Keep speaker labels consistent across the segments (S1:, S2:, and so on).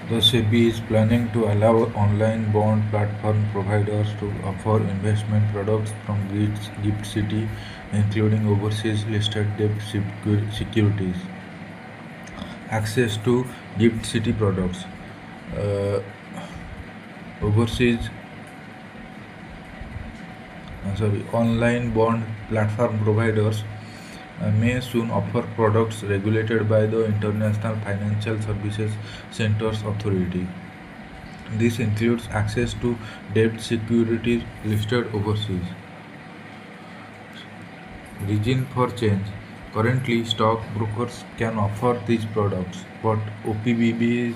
S1: The SEBI is planning to allow online bond platform providers to offer investment products from Gift City, including overseas listed debt securities. Access to Gift City products. Uh, overseas Online bond platform providers may soon offer products regulated by the International Financial Services Centers Authority. This includes access to debt securities listed overseas. Reason for change. Currently, stockbrokers can offer these products, but OBPPs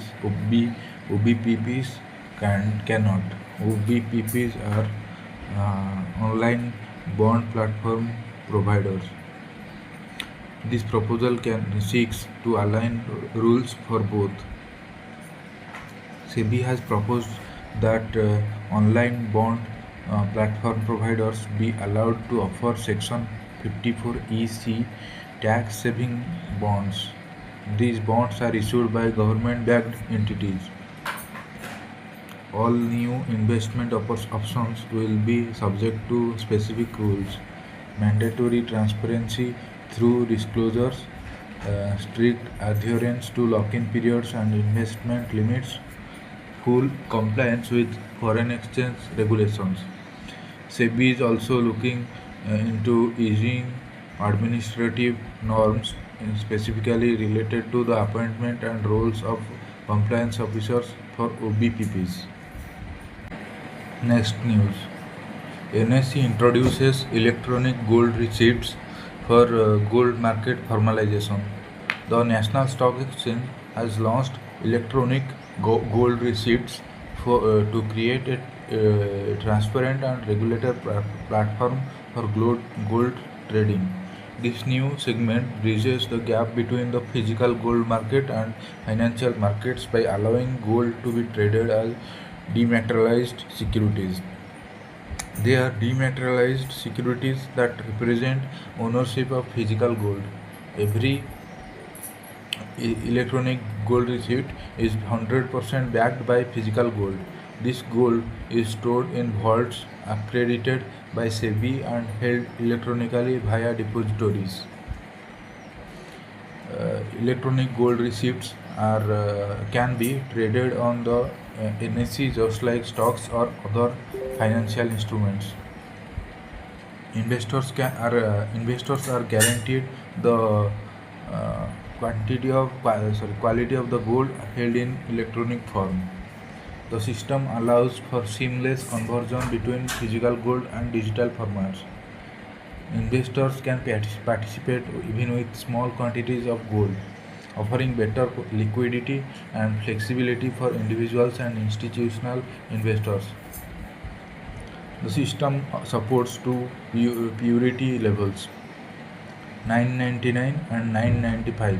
S1: cannot. OBPPs are online bond platform providers. This proposal seeks to align rules for both. SEBI has proposed that online bond platform providers be allowed to offer Section 54EC tax saving bonds. These bonds are issued by government backed entities. All new investment options will be subject to specific rules. Mandatory transparency through disclosures, strict adherence to lock-in periods and investment limits, full compliance with foreign exchange regulations. SEBI is also looking into easing administrative norms specifically related to the appointment and roles of compliance officers for OBPPs. Next news. NSE introduces electronic gold receipts for gold market formalization. The National Stock Exchange has launched electronic gold receipts to create a transparent and regulated platform for gold trading. This new segment bridges the gap between the physical gold market and financial markets by allowing gold to be traded as dematerialized securities. They are dematerialized securities that represent ownership of physical gold. Every electronic gold receipt is 100% backed by physical gold. This gold is stored in vaults accredited by SEBI and held electronically via depositories. Electronic gold receipts can be traded on the NSE just like stocks or other financial instruments. Investors are guaranteed the quality of the gold held in electronic form. The system allows for seamless conversion between physical gold and digital formats. Investors can participate even with small quantities of gold, offering better liquidity and flexibility for individuals and institutional investors. The system supports two purity levels, 999 and 995,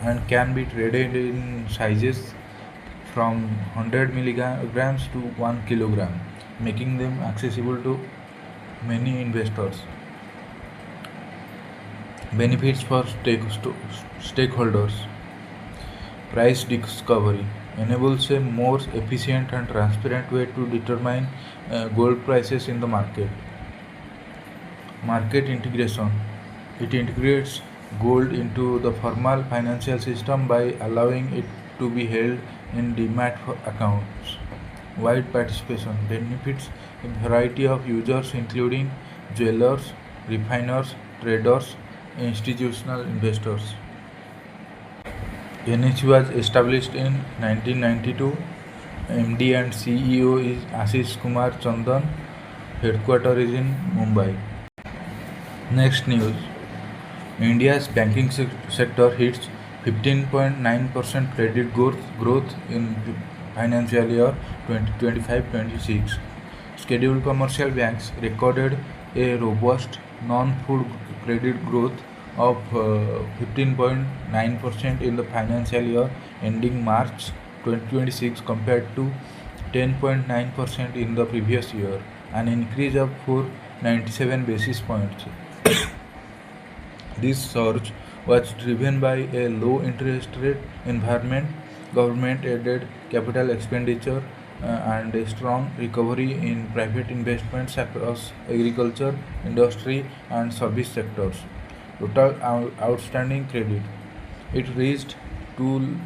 S1: and can be traded in sizes from 100 milligrams to 1 kilogram, making them accessible to many investors. Benefits for stakeholders. Price discovery enables a more efficient and transparent way to determine gold prices in the market. Market integration. It integrates gold into the formal financial system by allowing it to be held in demat accounts. Wide participation benefits a variety of users including jewelers, refiners, traders, institutional investors. NSE was established in 1992. MD and CEO is Ashish Kumar Chandan. Headquarters is in Mumbai. Next news. India's banking sector hits 15.9% credit growth in financial year 2025-26. Scheduled commercial banks recorded a robust non-food credit growth of 15.9% in the financial year ending March 2026 compared to 10.9% in the previous year, an increase of 497 basis points. This surge was driven by a low interest rate environment, government-aided capital expenditure, and a strong recovery in private investments across agriculture, industry, and service sectors. Total outstanding credit, it reached to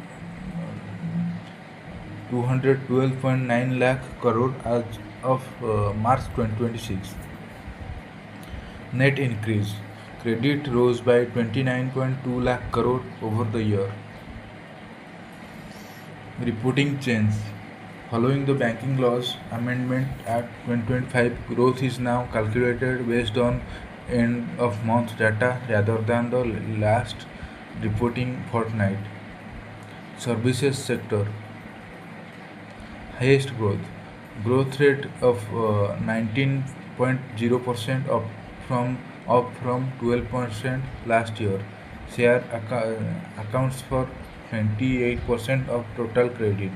S1: 212.9 lakh crore as of March 2026. Net increase, credit rose by 29.2 lakh crore over the year. Reporting change, following the Banking Laws Amendment Act 2025, growth is now calculated based on end of month data rather than the last reporting fortnight. Services sector, highest growth rate of 19.0%, up from 12% last year. Share accounts for 28% of total credit.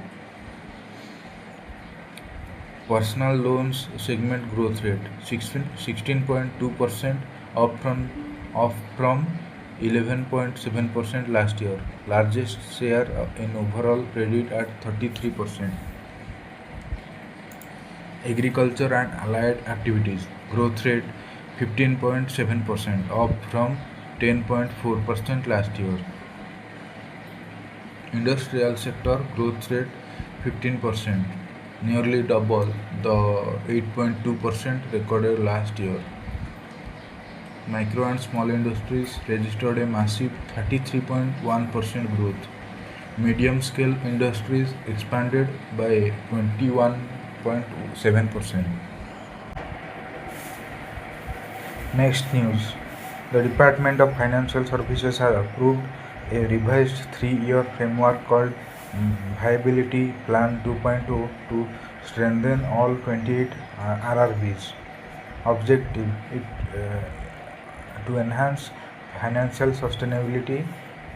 S1: Personal loans segment growth rate 16.2%, up from 11.7% last year. Largest share in overall credit at 33%. Agriculture and allied activities growth rate 15.7%, up from 10.4% last year. Industrial sector growth rate 15%, nearly double the 8.2% recorded last year. Micro and small industries registered a massive 33.1% growth. Medium scale industries expanded by 21.7%. Next news. The Department of Financial Services has approved a revised 3-year framework called Viability Plan 2.0 to strengthen all 28 RRBs. Objective, to enhance financial sustainability,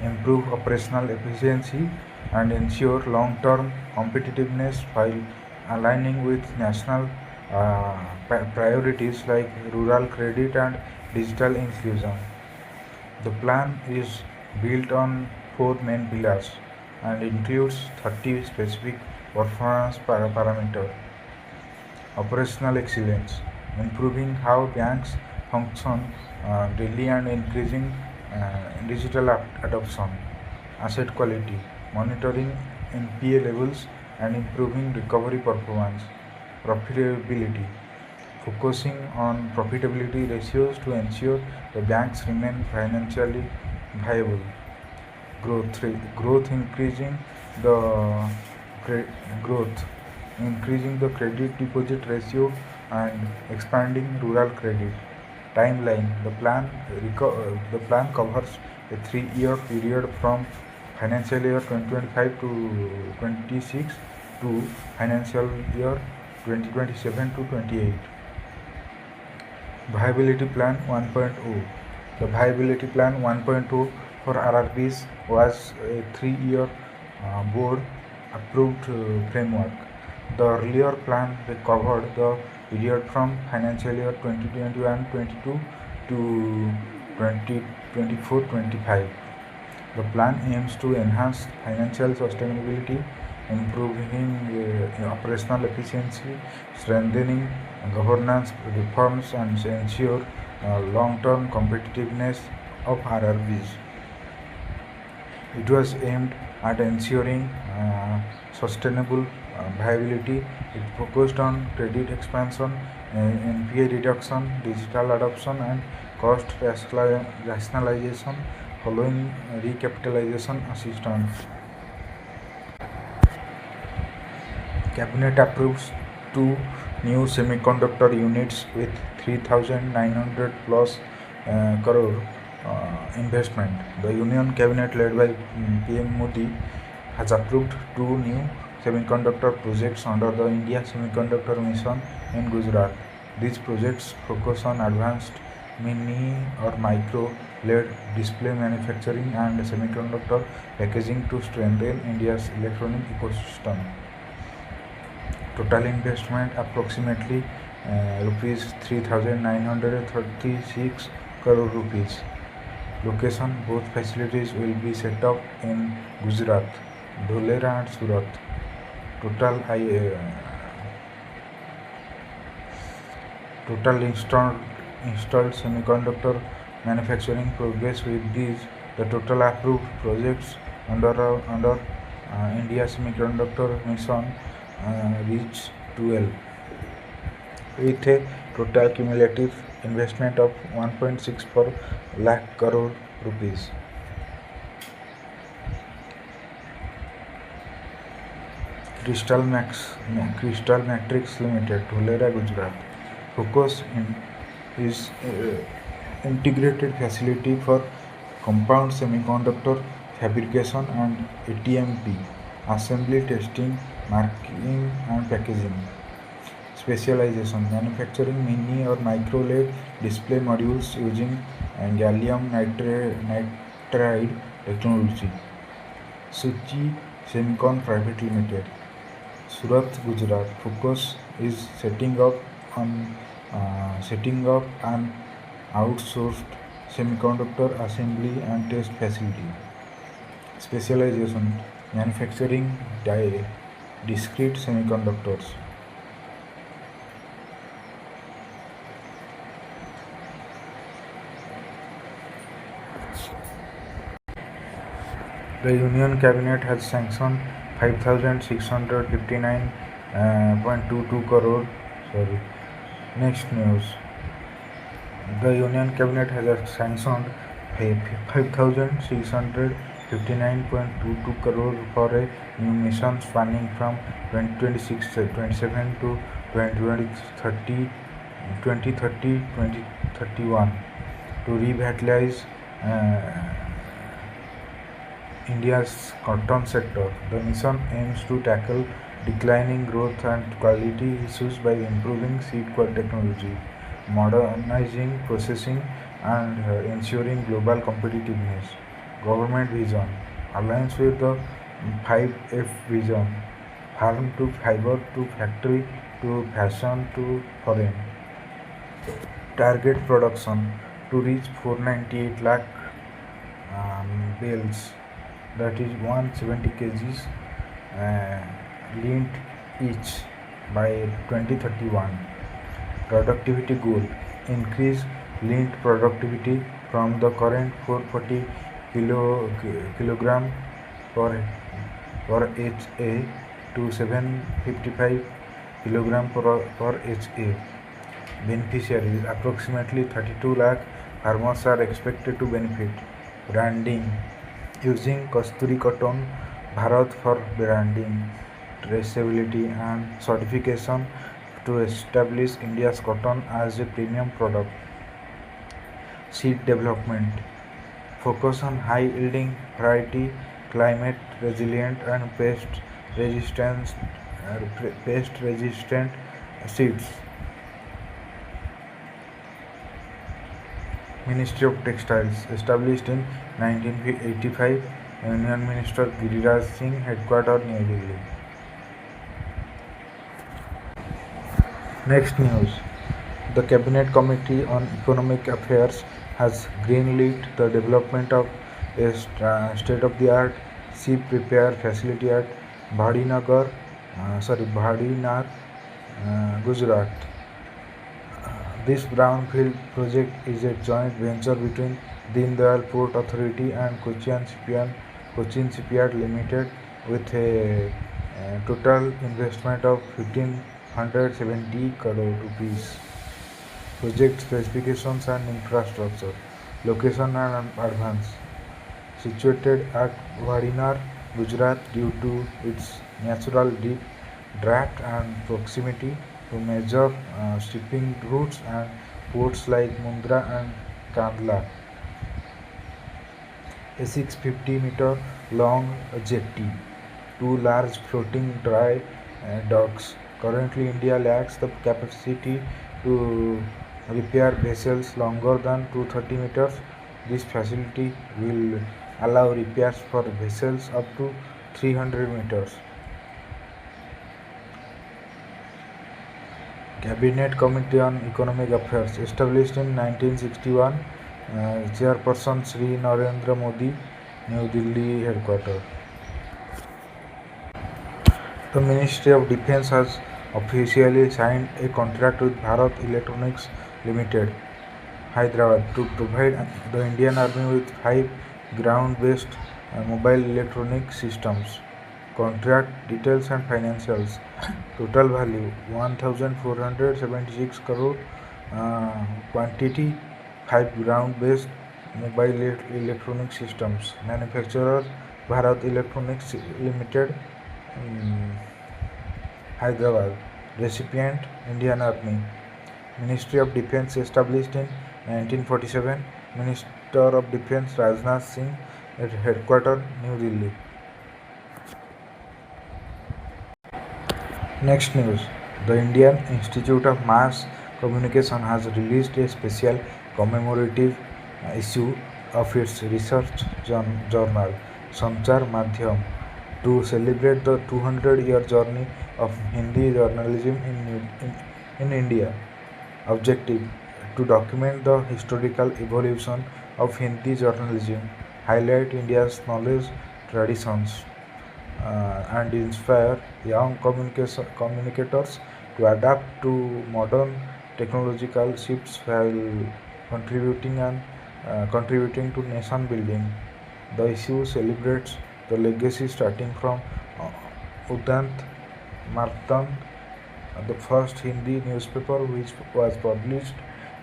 S1: improve operational efficiency, and ensure long-term competitiveness while aligning with national priorities like rural credit and digital inclusion. The plan is built on 4 main pillars and includes 30 specific performance parameters. Operational excellence, improving how banks function daily and increasing digital adoption. Asset quality, monitoring NPA levels and improving recovery performance. Profitability, focusing on profitability ratios to ensure the banks remain financially viable. Growth, increasing the credit deposit ratio and expanding rural credit. Timeline, the plan covers a 3-year period from financial year 2025 to 26 to financial year 2027 to 28. Viability Plan 1.0. The Viability Plan 1.0 for RRBs was a 3-year board approved framework. The earlier plan covered the period from financial year 2021-22 to 2024-25. The plan aims to enhance financial sustainability, improving operational efficiency, strengthening governance reforms, and ensure long-term competitiveness of RRBs. It was aimed at ensuring sustainable viability. It focused on credit expansion, NPA reduction, digital adoption, and cost rationalization following recapitalization assistance. Cabinet approves 2 new semiconductor units with 3,900 plus crore investment. The Union Cabinet led by PM Modi has approved 2 new semiconductor projects under the India Semiconductor Mission in Gujarat. These projects focus on advanced mini or micro LED display manufacturing and semiconductor packaging to strengthen India's electronic ecosystem. Total investment approximately rupees 3,936 crore rupees. Location, both facilities will be set up in Gujarat. Dholera and Surat. Total installed semiconductor manufacturing progress with these. The total approved projects under India Semiconductor Mission reached 12, with a total cumulative investment of 1.64 lakh crore rupees. Crystal Matrix Limited, Dholera, Gujarat. Focus is integrated facility for compound semiconductor fabrication and ATMP assembly, testing, marking and packaging. Specialization: manufacturing mini or micro LED display modules using gallium nitride technology. Suchi Semicon Private Limited, Surat, Gujarat. Focus is setting up an outsourced semiconductor assembly and test facility. Specialization: manufacturing discrete semiconductors. The Union Cabinet has sanctioned 5,659.22 crore. Next news. The Union Cabinet has sanctioned 5,659.22 crore for a new mission spanning from 2026-27 to 2030-2031 to revitalize India's cotton sector. The mission aims to tackle declining growth and quality issues by improving seed technology, modernizing processing, and ensuring global competitiveness. Government vision aligns with the 5F vision: farm to fiber to factory to fashion to foreign. Target production to reach 498 lakh bales, that is 170 kgs lint each by 2031. Productivity goal: increase lint productivity from the current 440 kilogram per HA to 755 kilogram per HA. Beneficiaries: approximately 32 lakh farmers are expected to benefit. Branding: using Kasturi Cotton Bharat for branding, traceability and certification to establish India's cotton as a premium product. Seed development: focus on high yielding variety, climate resilient and pest resistant seeds. Ministry of Textiles, established in 1985, Union Minister Giriraj Singh, headquartered New Delhi. Next news. The Cabinet Committee on Economic Affairs has greenlit the development of a state-of-the-art ship repair facility at Bhadinar, Gujarat. This brownfield project is a joint venture between Deen Dayal Port Authority and Cochin Shipyard Limited, with a total investment of 1,570 crore rupees. Project specifications and infrastructure. Location and advance. Situated at Bhadinar, Gujarat, due to its natural deep draft and proximity to major shipping routes and ports like Mundra and Kandla. A 650-meter long jetty, 2 large floating dry docks. Currently, India lacks the capacity to repair vessels longer than 230 meters. This facility will allow repairs for vessels up to 300 meters. Cabinet Committee on Economic Affairs, established in 1961, Chairperson Shri Narendra Modi, New Delhi headquarters. The Ministry of Defence has officially signed a contract with Bharat Electronics Limited, Hyderabad, to provide the Indian Army with 5 ground-based mobile electronic systems. Contract details and financials. Total value 1476 crore. Quantity 5 ground-based mobile electronic systems. Manufacturer Bharat Electronics Limited, Hyderabad. Recipient Indian Army. Ministry of Defence established in 1947. Minister of Defence Rajnath Singh at headquarters New Delhi. Next news. The Indian Institute of Mass Communication has released a special commemorative issue of its research journal, Sanchar Madhyam, to celebrate the 200-year journey of Hindi journalism in India. Objective: to document the historical evolution of Hindi journalism, highlight India's knowledge traditions, and inspire young communicators to adapt to modern technological shifts while contributing to nation building. The issue celebrates the legacy starting from Udant Martan, the first Hindi newspaper which was published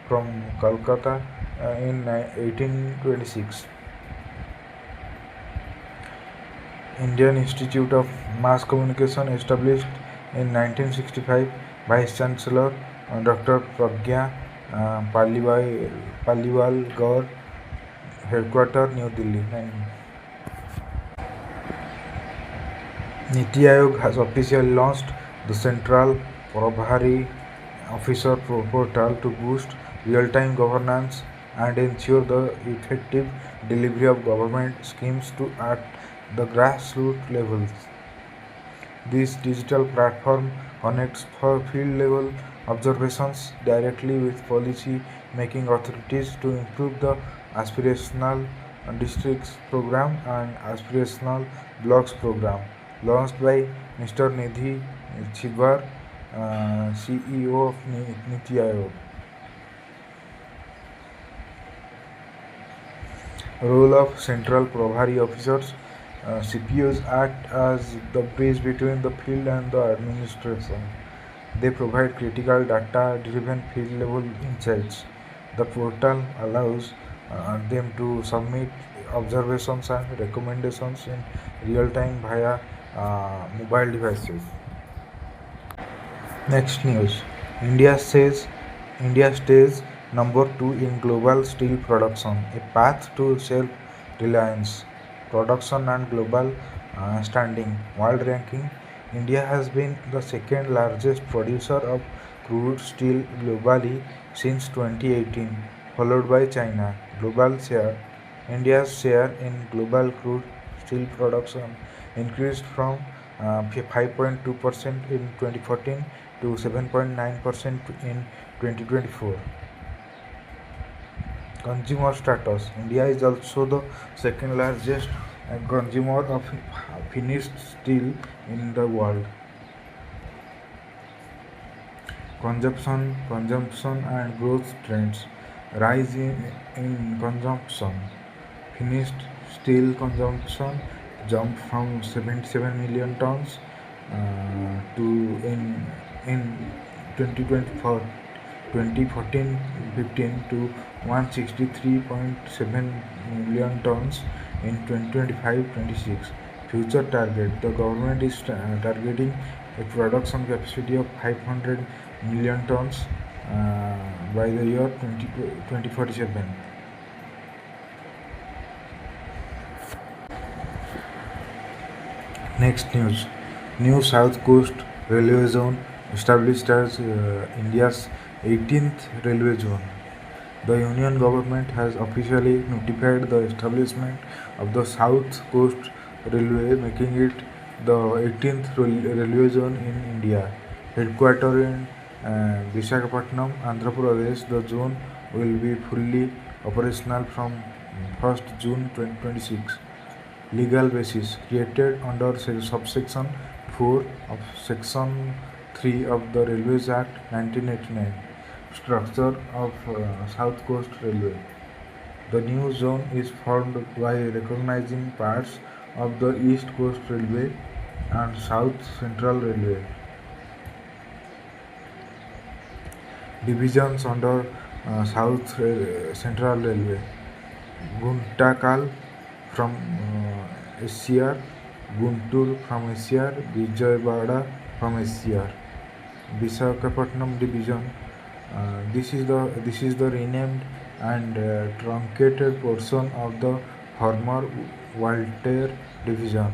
S1: from Calcutta in 1826. Indian Institute of Mass Communication established in 1965. Vice Chancellor Dr. Pragya Paliwal Gaur, headquarters New Delhi. Niti Aayog has officially launched the Central Prabhari Officer portal to boost real-time governance and ensure the effective delivery of government schemes at the grassroots levels. This digital platform connects field-level observations directly with policy-making authorities to improve the aspirational districts program and aspirational blocks program. Launched by Mr. Nidhi Chibbar, CEO of Niti Aayog. Role of Central Prabhari Officers. CPOs act as the bridge between the field and the administration. They provide critical data-driven field-level insights. The portal allows them to submit observations and recommendations in real time via mobile devices. Next news. India stays number 2 in global steel production, a path to self-reliance. Production and global standing. World ranking. India has been the second largest producer of crude steel globally since 2018, followed by China. Global share. India's share in global crude steel production increased from 5.2% in 2014 to 7.9% in 2024. Consumer status. India is also the second largest consumer of finished steel in the world. Consumption and growth trends. Rise in consumption. Finished steel consumption jumped from 77 million tons to in 2024 2014-15 to 163.7 million tons in 2025-26. Future target. The government is targeting a production capacity of 500 million tons by the year 2047. Next news. New South Coast Railway Zone established as India's 18th railway zone. The Union government has officially notified the establishment of the South Coast Railway, making it the 18th railway zone in India. Headquartered in Visakhapatnam, Andhra Pradesh, the zone will be fully operational from 1st June 2026. Legal basis. Created under subsection 4 of Section 3 of the Railways Act 1989, structure of South Coast Railway. The new zone is formed by recognizing parts of the East Coast Railway and South Central Railway. Divisions under South Central Railway: Guntakal from SCR, Guntur from SCR, Vijayawada from SCR. Visakhapatnam Division. This is the renamed and truncated portion of the former Walter Division.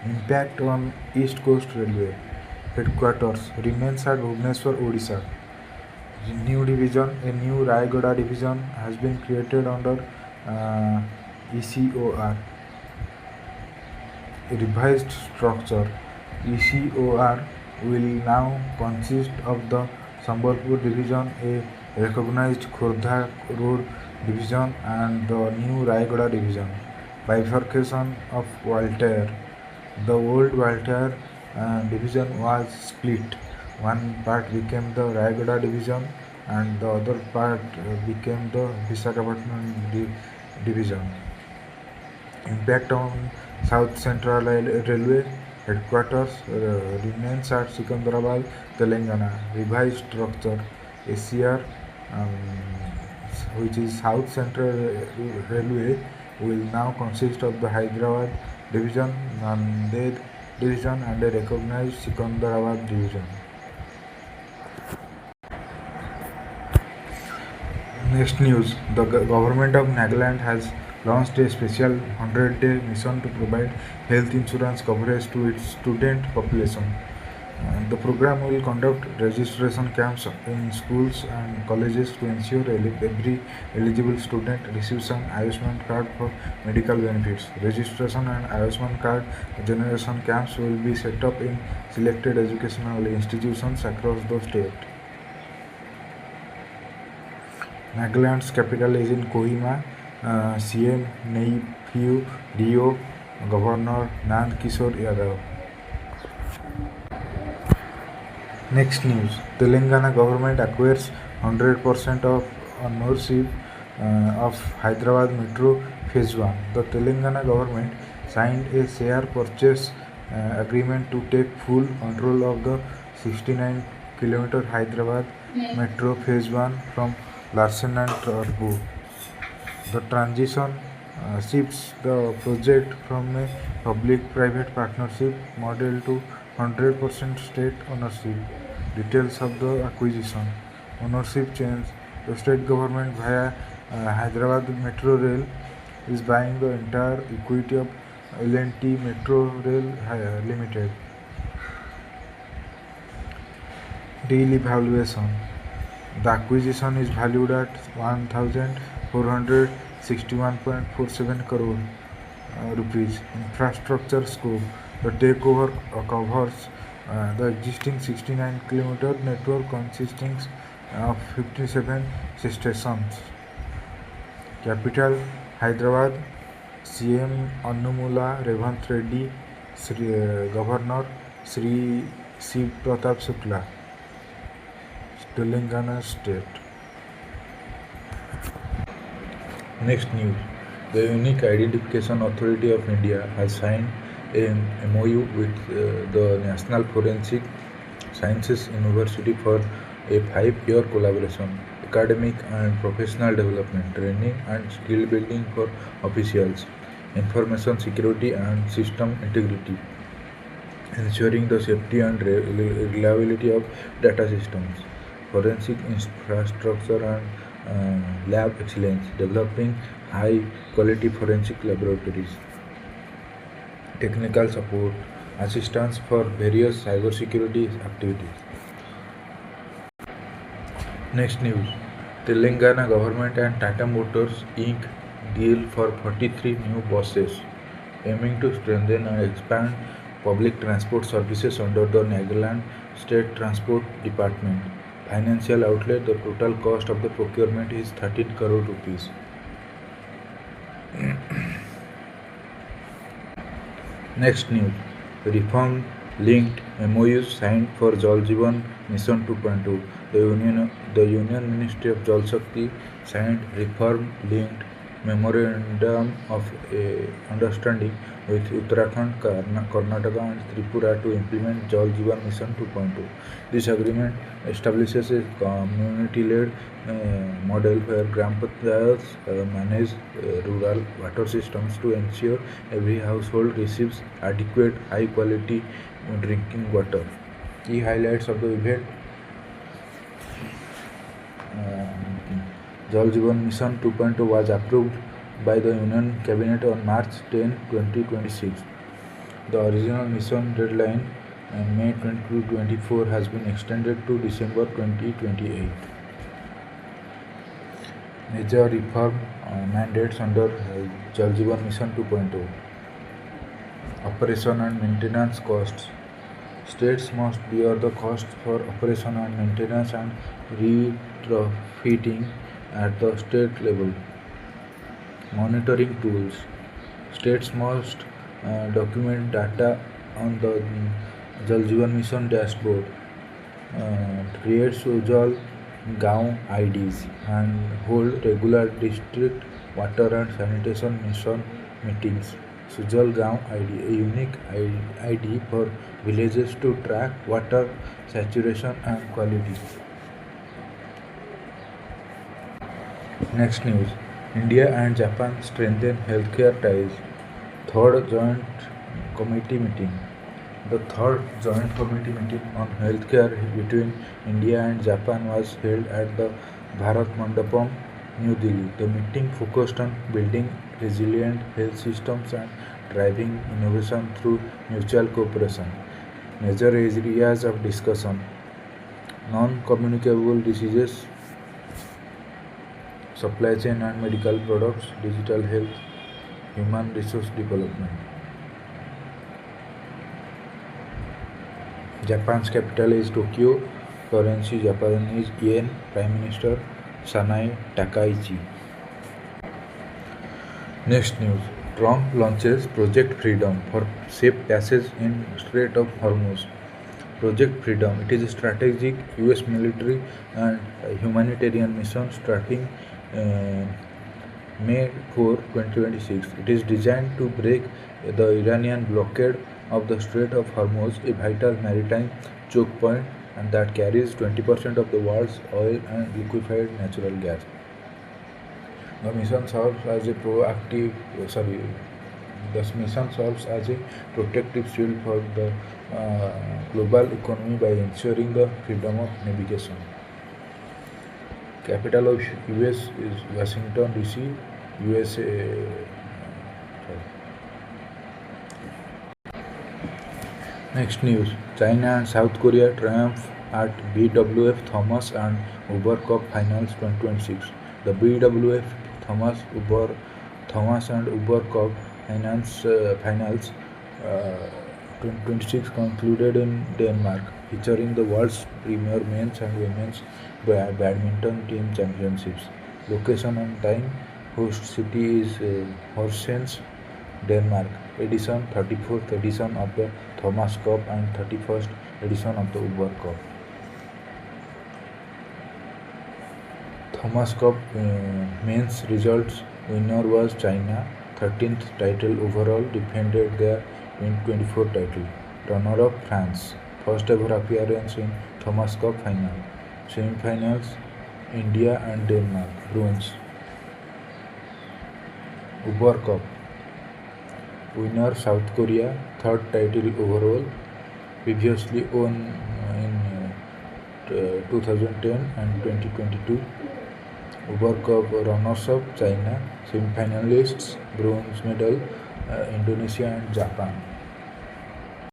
S1: Impact on East Coast Railway. Headquarters remains at Bhubaneswar, Odisha. New division, a new Rayagada division has been created under ECOR. Revised structure. ECOR will now consist of the Sambalpur division, a recognized Khordha Road division, and the new Rayagada division. Bifurcation of Walter. The old Walter division was split. One part became the Rayagada division and the other part became the Visakhapatnam division. Impact on South Central Railway. Headquarters remains at Secunderabad, Telangana. Revised structure. SCR, which is South Central Railway, will now consist of the Hyderabad division, Nanded division, and a recognized Secunderabad division. Next news. The government of Nagaland has launched a special 100-day mission to provide health insurance coverage to its student population. The program will conduct registration camps in schools and colleges to ensure every eligible student receives an Ayushman card for medical benefits. Registration and Ayushman card generation camps will be set up in selected educational institutions across the state. Nagaland's capital is in Kohima. CM Neiphiu Rio, Governor Nand Kishore Yadav. Next news. Telangana government acquires 100% of ownership of Hyderabad Metro Phase 1. The Telangana government signed a share purchase agreement to take full control of the 69-kilometer Hyderabad Metro Phase 1 from Larsen and Toubro. The transition shifts the project from a public-private partnership model to 100% state ownership. Details of the acquisition. Ownership change. The state government via Hyderabad Metro Rail is buying the entire equity of L&T Metro Rail Limited. Deal evaluation. The acquisition is valued at 1,461.47 crore rupees. Infrastructure scope. The takeover covers the existing 69-kilometer network consisting of 57 stations. Capital Hyderabad. CM Annamula Revanth Reddy, Governor Sri Shiv Pratap Shukla. Telangana State. Next news. The Unique Identification Authority of India has signed a MOU with the National Forensic Sciences University for a 5-year collaboration, academic and professional development, training and skill building for officials, information security and system integrity, ensuring the safety and reliability of data systems, forensic infrastructure and lab excellence, developing high-quality forensic laboratories, technical support, assistance for various cybersecurity activities. Next news. Telangana government and Tata Motors Inc. deal for 43 new buses, aiming to strengthen and expand public transport services under the Nagaland State Transport Department. Financial outlay. The total cost of the procurement is 13 crore rupees. Next news. Reform linked MOUs signed for Jal Jeevan Mission 2.2. The Union Ministry of Jal Shakti signed reform linked memorandum of understanding with Uttarakhand, Karnataka and Tripura to implement Jal Jeevan Mission 2.2. This agreement establishes a community-led model where Gram Panchayats manage rural water systems to ensure every household receives adequate, high-quality drinking water. Key highlights of the event: Jal Jeevan Mission 2.0 was approved by the Union Cabinet on March 10, 2026. The original mission deadline May 2024 has been extended to December 2028. Major reform mandates under Jal Jeevan Mission 2.0. Operation and maintenance costs. States must bear the cost for operation and maintenance and retrofitting at the state level. Monitoring tools. States must document data on the Jal Jeevan Mission dashboard. Create Sujal Gaon IDs and hold regular district water and sanitation mission meetings. Sujal Gaon ID, a unique ID for villages to track water saturation and quality. Next news. India and Japan strengthen healthcare ties. Third Joint Committee meeting. The third Joint Committee meeting on healthcare between India and Japan was held at the Bharat Mandapam, New Delhi. The meeting focused on building resilient health systems and driving innovation through mutual cooperation. Major areas of discussion: non-communicable diseases, supply chain and medical products, digital health, human resource development. Japan's capital is Tokyo. Currency Japanese yen. Prime Minister Sanai Takaichi. Next news. Trump launches Project Freedom for safe passage in Strait of Hormuz. Project Freedom. It is a strategic US military and humanitarian mission starting May 4, 2026. It is designed to break the Iranian blockade of the Strait of Hormuz, a vital maritime choke point and that carries 20% of the world's oil and liquefied natural gas. The mission serves as a protective shield for the global economy by ensuring the freedom of navigation. Capital of US is Washington DC, USA. Next news. China and South Korea triumph at BWF Thomas and Uber Cup Finals 2026. The BWF Thomas and Uber Cup Finals 2026 concluded in Denmark, featuring the world's premier men's and women's badminton team championships. Location and time: host city is Horsens, Denmark. Edition: 34th edition of the Thomas Cup and 31st edition of the Uber Cup. Thomas Cup men's results: winner was China, 13th title overall, defended their 2024 title. Runner-up France, first ever appearance in Thomas Cup final. Semi-finals: India and Denmark, bronze. Uber Cup winner South Korea, third title overall, previously won in 2010 and 2022. Uber Cup runners-up: China. Semi-finalists: bronze medal Indonesia and Japan.